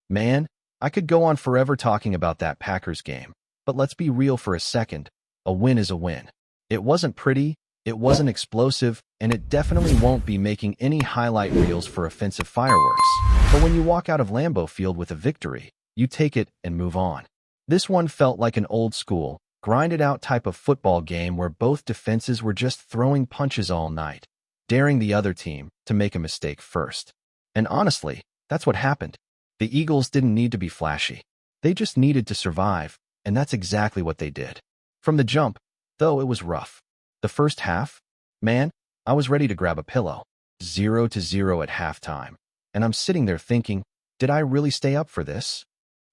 Man, I could go on forever talking about that Packers game, but let's be real for a second. A win is a win. It wasn't pretty, it wasn't explosive, and it definitely won't be making any highlight reels for offensive fireworks. But when you walk out of Lambeau Field with a victory, you take it and move on. This one felt like an old-school, grinded-out type of football game where both defenses were just throwing punches all night, daring the other team to make a mistake first. And honestly, that's what happened. The Eagles didn't need to be flashy. They just needed to survive, and that's exactly what they did. From the jump, though, it was rough. The first half, man, I was ready to grab a pillow. 0-0 at halftime. And I'm sitting there thinking, did I really stay up for this?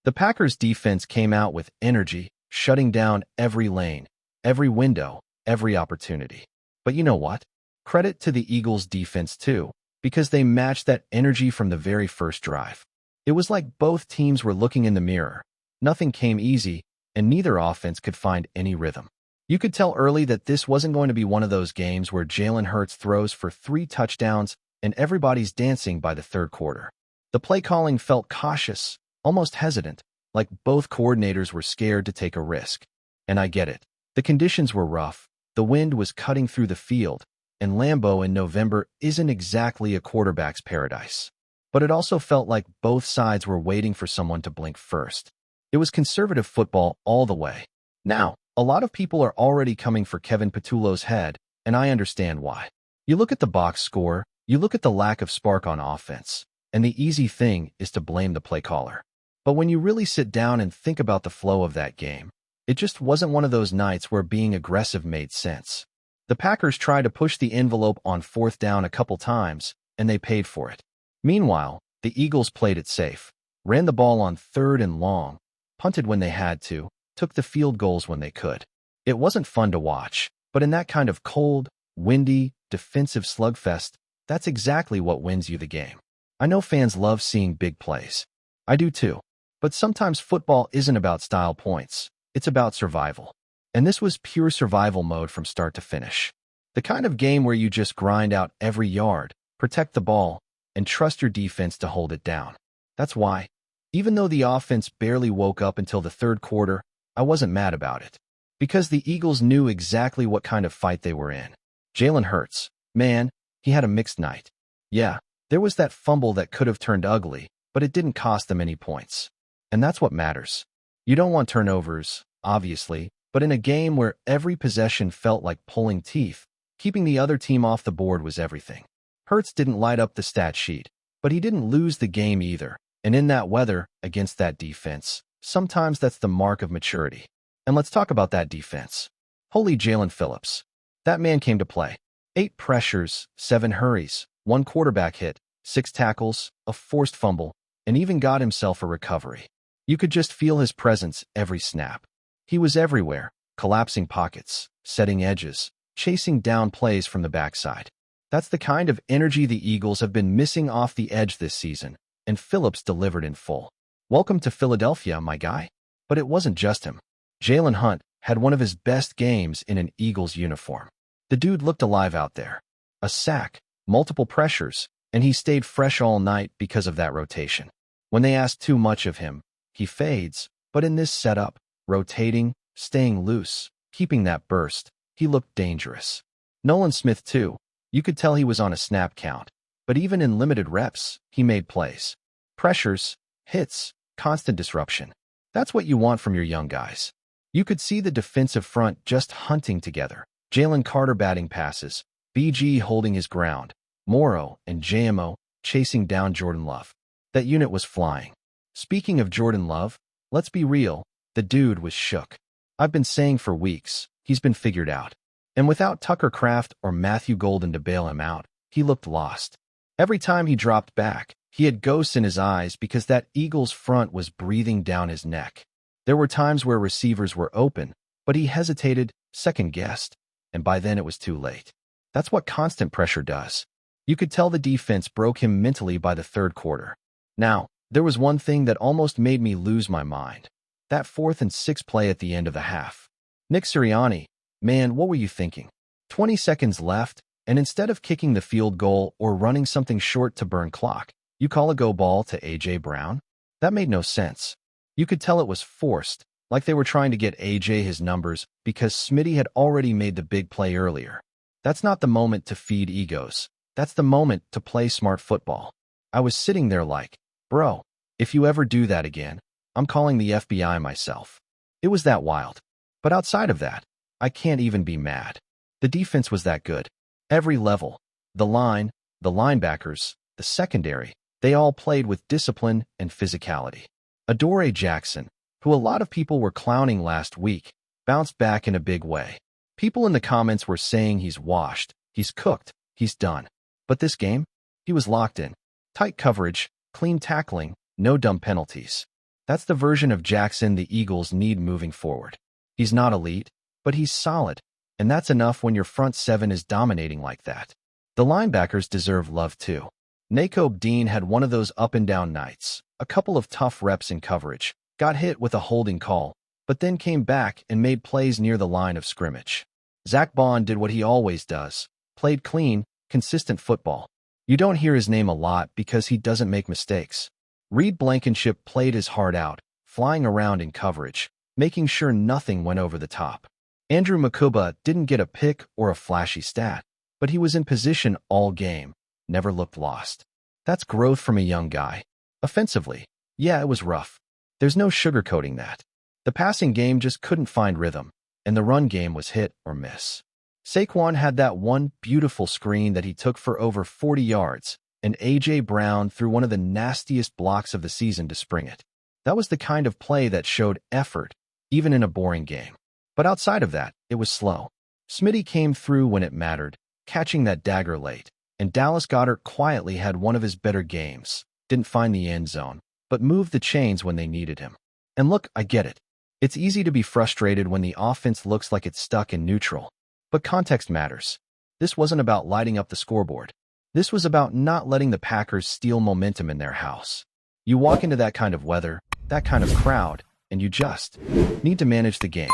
The Packers' defense came out with energy, shutting down every lane, every window, every opportunity. But you know what? Credit to the Eagles' defense too, because they matched that energy from the very first drive. It was like both teams were looking in the mirror. Nothing came easy, and neither offense could find any rhythm. You could tell early that this wasn't going to be one of those games where Jalen Hurts throws for 3 touchdowns and everybody's dancing by the third quarter. The play calling felt cautious, almost hesitant, like both coordinators were scared to take a risk. And I get it. The conditions were rough, the wind was cutting through the field, and Lambeau in November isn't exactly a quarterback's paradise. But it also felt like both sides were waiting for someone to blink first. It was conservative football all the way. Now, a lot of people are already coming for Kevin Patullo's head, and I understand why. You look at the box score, you look at the lack of spark on offense, and the easy thing is to blame the play caller. But when you really sit down and think about the flow of that game, it just wasn't one of those nights where being aggressive made sense. The Packers tried to push the envelope on 4th down a couple times, and they paid for it. Meanwhile, the Eagles played it safe, ran the ball on 3rd and long, punted when they had to, took the field goals when they could. It wasn't fun to watch, but in that kind of cold, windy, defensive slugfest, that's exactly what wins you the game. I know fans love seeing big plays. I do too. But sometimes football isn't about style points. It's about survival. And this was pure survival mode from start to finish. The kind of game where you just grind out every yard, protect the ball, and trust your defense to hold it down. That's why, even though the offense barely woke up until the 3rd quarter, I wasn't mad about it. Because the Eagles knew exactly what kind of fight they were in. Jalen Hurts, man, he had a mixed night. Yeah, there was that fumble that could have turned ugly, but it didn't cost them any points. And that's what matters. You don't want turnovers, obviously, but in a game where every possession felt like pulling teeth, keeping the other team off the board was everything. Hurts didn't light up the stat sheet, but he didn't lose the game either. And in that weather, against that defense, sometimes that's the mark of maturity. And let's talk about that defense. Holy Jalen Phillips. That man came to play. 8 pressures, 7 hurries, 1 quarterback hit, 6 tackles, a forced fumble, and even got himself a recovery. You could just feel his presence every snap. He was everywhere, collapsing pockets, setting edges, chasing down plays from the backside. That's the kind of energy the Eagles have been missing off the edge this season, and Phillips delivered in full. Welcome to Philadelphia, my guy. But it wasn't just him. Jalen Hunt had one of his best games in an Eagles uniform. The dude looked alive out there. A sack, multiple pressures, and he stayed fresh all night because of that rotation. When they ask too much of him, he fades, but in this setup, rotating, staying loose, keeping that burst, he looked dangerous. Nolan Smith too. You could tell he was on a snap count, but even in limited reps, he made plays. Pressures, hits, constant disruption. That's what you want from your young guys. You could see the defensive front just hunting together. Jalen Carter batting passes, BG holding his ground, Morrow and JMO chasing down Jordan Love. That unit was flying. Speaking of Jordan Love, let's be real, the dude was shook. I've been saying for weeks, he's been figured out. And without Tucker Kraft or Matthew Golden to bail him out, he looked lost. Every time he dropped back, he had ghosts in his eyes because that Eagles front was breathing down his neck. There were times where receivers were open, but he hesitated, second-guessed, and by then it was too late. That's what constant pressure does. You could tell the defense broke him mentally by the 3rd quarter. Now, there was one thing that almost made me lose my mind. That 4th and 6 play at the end of the half. Nick Sirianni, man, what were you thinking? 20 seconds left, and instead of kicking the field goal or running something short to burn clock, you call a go ball to A.J. Brown? That made no sense. You could tell it was forced, like they were trying to get AJ his numbers because Smitty had already made the big play earlier. That's not the moment to feed egos. That's the moment to play smart football. I was sitting there like, bro, if you ever do that again, I'm calling the FBI myself. It was that wild. But outside of that, I can't even be mad. The defense was that good. Every level, the line, the linebackers, the secondary, they all played with discipline and physicality. Adoree Jackson, who a lot of people were clowning last week, bounced back in a big way. People in the comments were saying he's washed, he's cooked, he's done. But this game, he was locked in. Tight coverage, clean tackling, no dumb penalties. That's the version of Jackson the Eagles need moving forward. He's not elite, but he's solid, and that's enough when your front seven is dominating like that. The linebackers deserve love too. Nakobe Dean had one of those up-and-down nights, a couple of tough reps in coverage, got hit with a holding call, but then came back and made plays near the line of scrimmage. Zach Bond did what he always does, played clean, consistent football. You don't hear his name a lot because he doesn't make mistakes. Reed Blankenship played his heart out, flying around in coverage, making sure nothing went over the top. Andrew Makuba didn't get a pick or a flashy stat, but he was in position all game, never looked lost. That's growth from a young guy. Offensively, yeah, it was rough. There's no sugarcoating that. The passing game just couldn't find rhythm, and the run game was hit or miss. Saquon had that one beautiful screen that he took for over 40 yards, and A.J. Brown threw one of the nastiest blocks of the season to spring it. That was the kind of play that showed effort, even in a boring game. But outside of that, it was slow. Smitty came through when it mattered, catching that dagger late, and Dallas Goedert quietly had one of his better games. Didn't find the end zone, but moved the chains when they needed him. And look, I get it. It's easy to be frustrated when the offense looks like it's stuck in neutral. But context matters. This wasn't about lighting up the scoreboard. This was about not letting the Packers steal momentum in their house. You walk into that kind of weather, that kind of crowd, and you just need to manage the game.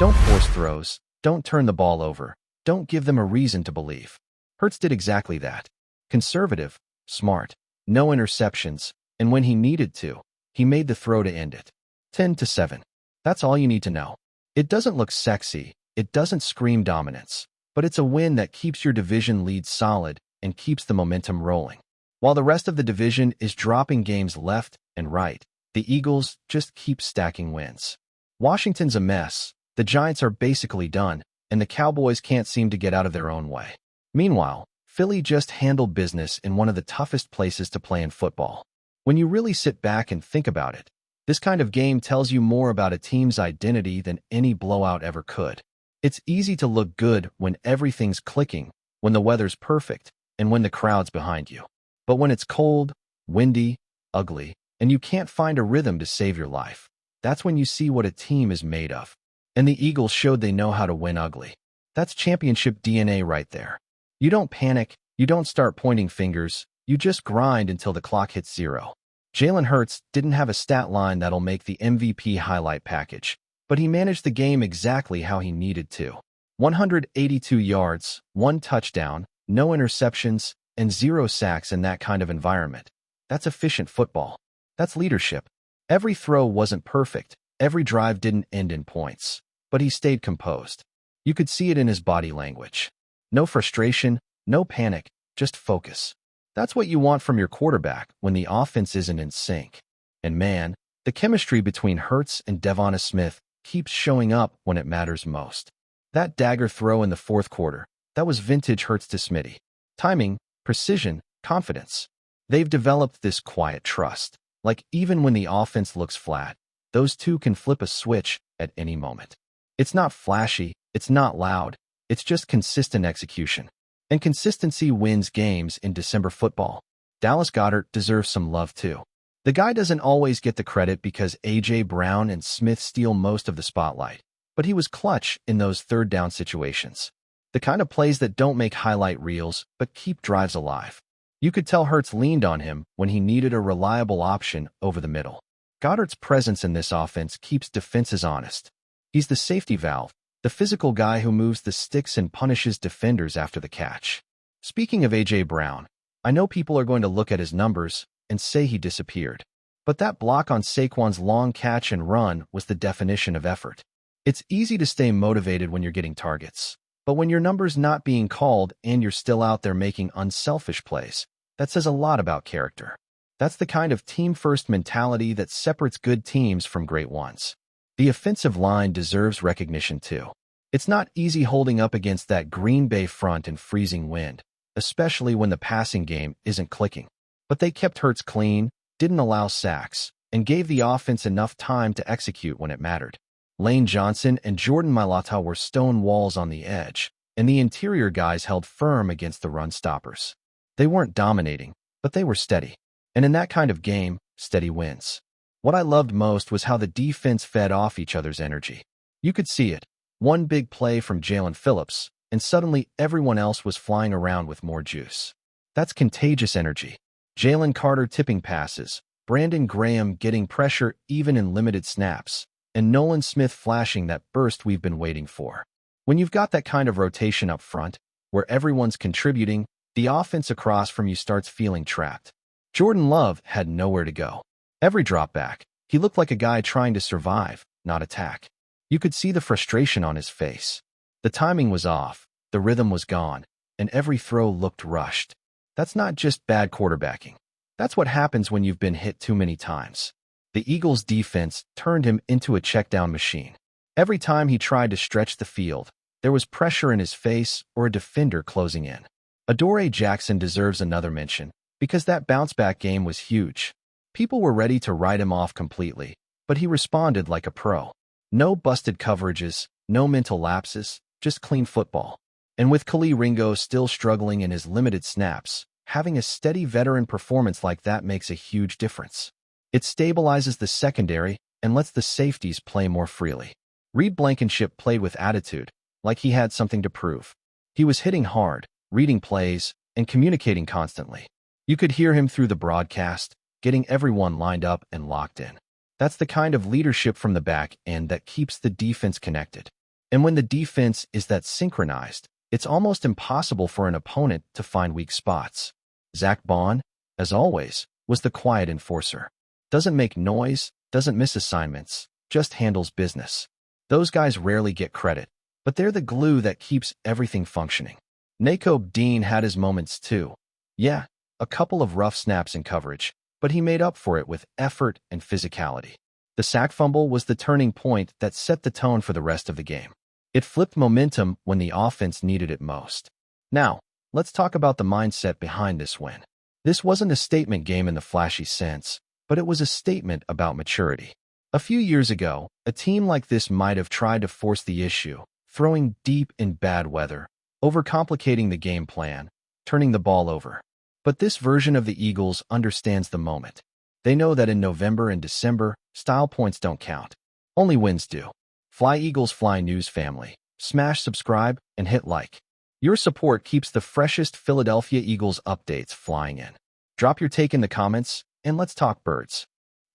Don't force throws. Don't turn the ball over. Don't give them a reason to believe. Hurts did exactly that. Conservative, smart, no interceptions, and when he needed to, he made the throw to end it. 10-7. That's all you need to know. It doesn't look sexy. It doesn't scream dominance, but it's a win that keeps your division lead solid and keeps the momentum rolling. While the rest of the division is dropping games left and right, the Eagles just keep stacking wins. Washington's a mess, the Giants are basically done, and the Cowboys can't seem to get out of their own way. Meanwhile, Philly just handled business in one of the toughest places to play in football. When you really sit back and think about it, this kind of game tells you more about a team's identity than any blowout ever could. It's easy to look good when everything's clicking, when the weather's perfect, and when the crowd's behind you. But when it's cold, windy, ugly, and you can't find a rhythm to save your life, that's when you see what a team is made of. And the Eagles showed they know how to win ugly. That's championship DNA right there. You don't panic, you don't start pointing fingers, you just grind until the clock hits zero. Jalen Hurts didn't have a stat line that'll make the MVP highlight package, but he managed the game exactly how he needed to. 182 yards, 1 touchdown, no interceptions, and 0 sacks in that kind of environment. That's efficient football. That's leadership. Every throw wasn't perfect. Every drive didn't end in points. But he stayed composed. You could see it in his body language. No frustration, no panic, just focus. That's what you want from your quarterback when the offense isn't in sync. And man, the chemistry between Hurts and Devonta Smith keeps showing up when it matters most. That dagger throw in the fourth quarter, that was vintage Hurts to Smitty. Timing, precision, confidence. They've developed this quiet trust. Like even when the offense looks flat, those two can flip a switch at any moment. It's not flashy, it's not loud, it's just consistent execution. And consistency wins games in December football. Dallas Goedert deserves some love too. The guy doesn't always get the credit because A.J. Brown and Smith steal most of the spotlight, but he was clutch in those third down situations. The kind of plays that don't make highlight reels but keep drives alive. You could tell Hurts leaned on him when he needed a reliable option over the middle. Goddard's presence in this offense keeps defenses honest. He's the safety valve, the physical guy who moves the sticks and punishes defenders after the catch. Speaking of A.J. Brown, I know people are going to look at his numbers and say he disappeared. But that block on Saquon's long catch and run was the definition of effort. It's easy to stay motivated when you're getting targets. But when your number's not being called and you're still out there making unselfish plays, that says a lot about character. That's the kind of team-first mentality that separates good teams from great ones. The offensive line deserves recognition too. It's not easy holding up against that Green Bay front in freezing wind, especially when the passing game isn't clicking. But they kept Hurts clean, didn't allow sacks, and gave the offense enough time to execute when it mattered. Lane Johnson and Jordan Mailata were stone walls on the edge, and the interior guys held firm against the run stoppers. They weren't dominating, but they were steady. And in that kind of game, steady wins. What I loved most was how the defense fed off each other's energy. You could see it. One big play from Jalen Phillips, and suddenly everyone else was flying around with more juice. That's contagious energy. Jalen Carter tipping passes, Brandon Graham getting pressure even in limited snaps, and Nolan Smith flashing that burst we've been waiting for. When you've got that kind of rotation up front, where everyone's contributing, the offense across from you starts feeling trapped. Jordan Love had nowhere to go. Every drop back, he looked like a guy trying to survive, not attack. You could see the frustration on his face. The timing was off, the rhythm was gone, and every throw looked rushed. That's not just bad quarterbacking. That's what happens when you've been hit too many times. The Eagles' defense turned him into a checkdown machine. Every time he tried to stretch the field, there was pressure in his face or a defender closing in. Adoree Jackson deserves another mention, because that bounce-back game was huge. People were ready to write him off completely, but he responded like a pro. No busted coverages, no mental lapses, just clean football. And with Khalil Ringo still struggling in his limited snaps, having a steady veteran performance like that makes a huge difference. It stabilizes the secondary and lets the safeties play more freely. Reed Blankenship played with attitude, like he had something to prove. He was hitting hard, reading plays, and communicating constantly. You could hear him through the broadcast, getting everyone lined up and locked in. That's the kind of leadership from the back end that keeps the defense connected. And when the defense is that synchronized, it's almost impossible for an opponent to find weak spots. Zach Bond, as always, was the quiet enforcer. Doesn't make noise, doesn't miss assignments, just handles business. Those guys rarely get credit, but they're the glue that keeps everything functioning. Nakobe Dean had his moments too. Yeah, a couple of rough snaps in coverage, but he made up for it with effort and physicality. The sack fumble was the turning point that set the tone for the rest of the game. It flipped momentum when the offense needed it most. Now, let's talk about the mindset behind this win. This wasn't a statement game in the flashy sense, but it was a statement about maturity. A few years ago, a team like this might have tried to force the issue, throwing deep in bad weather, overcomplicating the game plan, turning the ball over. But this version of the Eagles understands the moment. They know that in November and December, style points don't count. Only wins do. FlyEaglesFly News family, smash subscribe and hit like. Your support keeps the freshest Philadelphia Eagles updates flying in. Drop your take in the comments, and let's talk birds.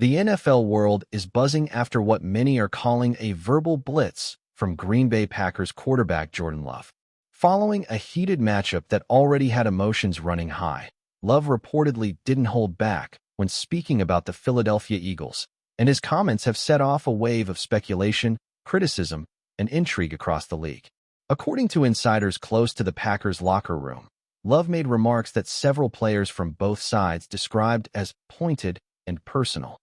The NFL world is buzzing after what many are calling a verbal blitz from Green Bay Packers quarterback Jordan Love. Following a heated matchup that already had emotions running high, Love reportedly didn't hold back when speaking about the Philadelphia Eagles, and his comments have set off a wave of speculation, criticism, and intrigue across the league. According to insiders close to the Packers' locker room, Love made remarks that several players from both sides described as pointed and personal.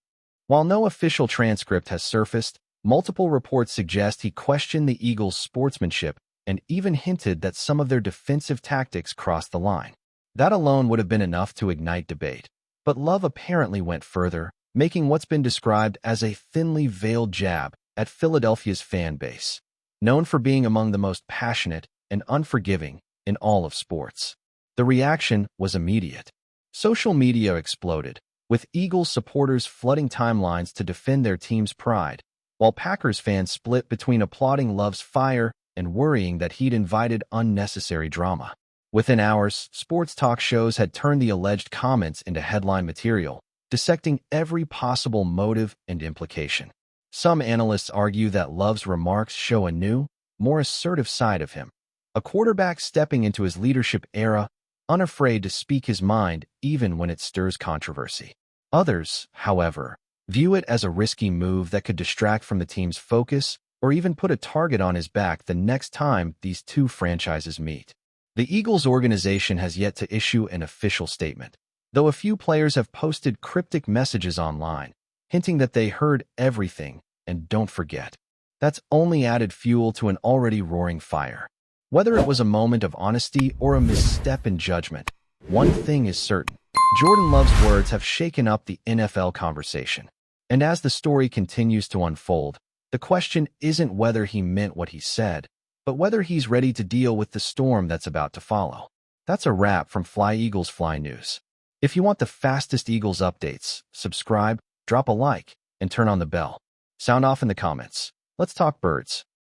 While no official transcript has surfaced, multiple reports suggest he questioned the Eagles' sportsmanship and even hinted that some of their defensive tactics crossed the line. That alone would have been enough to ignite debate. But Love apparently went further, making what's been described as a thinly veiled jab at Philadelphia's fan base, known for being among the most passionate and unforgiving in all of sports. The reaction was immediate. Social media exploded, with Eagles supporters flooding timelines to defend their team's pride, while Packers fans split between applauding Love's fire and worrying that he'd invited unnecessary drama. Within hours, sports talk shows had turned the alleged comments into headline material, dissecting every possible motive and implication. Some analysts argue that Love's remarks show a new, more assertive side of him, a quarterback stepping into his leadership era, unafraid to speak his mind even when it stirs controversy. Others, however, view it as a risky move that could distract from the team's focus or even put a target on his back the next time these two franchises meet. The Eagles organization has yet to issue an official statement, though a few players have posted cryptic messages online, hinting that they heard everything and don't forget. That's only added fuel to an already roaring fire. Whether it was a moment of honesty or a misstep in judgment, one thing is certain. Jordan Love's words have shaken up the NFL conversation. And as the story continues to unfold, the question isn't whether he meant what he said, but whether he's ready to deal with the storm that's about to follow. That's a wrap from FlyEaglesFly News. If you want the fastest Eagles updates, subscribe, drop a like, and turn on the bell. Sound off in the comments. Let's talk birds.